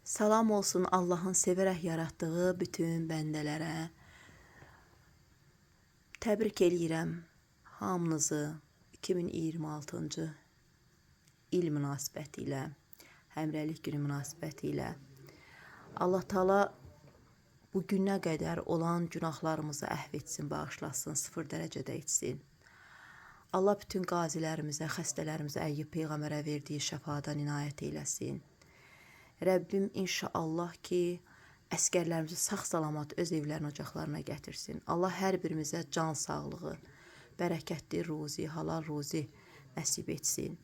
Salam olsun Allahın severək yaratdığı bütün bəndələrə. Təbrik eləyirəm hamınızı 2026-cı il münasibəti ilə, Həmrəylik günü münasibəti ilə. Allah Taala bu günə qədər olan günahlarımızı əhv etsin, bağışlasın, 0 dərəcədə etsin. Allah bütün qazilərimizə, xəstələrimizə Əyyub Peyğəmbərə verdiyi şəfadan inayət eyləsin. Rəbbim inşallah ki, əskərlərimizi sağ-salamat öz evlərin ocaqlarına gətirsin. Allah hər birimizə can sağlığı, bərəkətli ruzi, halal ruzi nəsib etsin.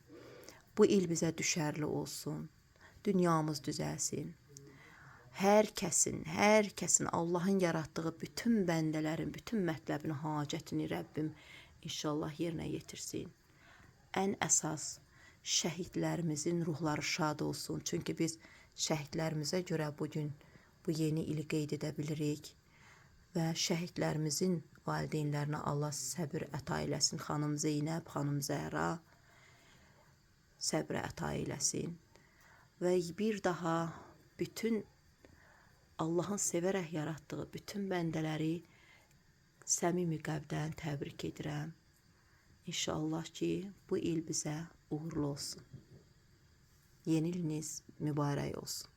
Bu il bizə düşərli olsun, dünyamız düzəlsin. Hər kəsin Allahın yaratdığı bütün bəndələrin, bütün mətləbini, hacətini Rəbbim inşallah yerinə yetirsin. Ən əsas şəhidlərimizin ruhları şad olsun. Çünki biz şəhidlərimizə görə bugün bu yeni ili qeyd edə bilirik. Və şəhidlərimizin valideynlərinə Allah səbir əta eləsin. Xanım Zeynəb, xanım Zəhra səbr əta eləsin. Və bir daha bütün Allahın sevərək yaratdığı bütün bəndələri səmimi qəlbdən təbrik edirəm. İnşallah ki, bu il bizə uğurlu olsun. Yeni iliniz mübarək olsun.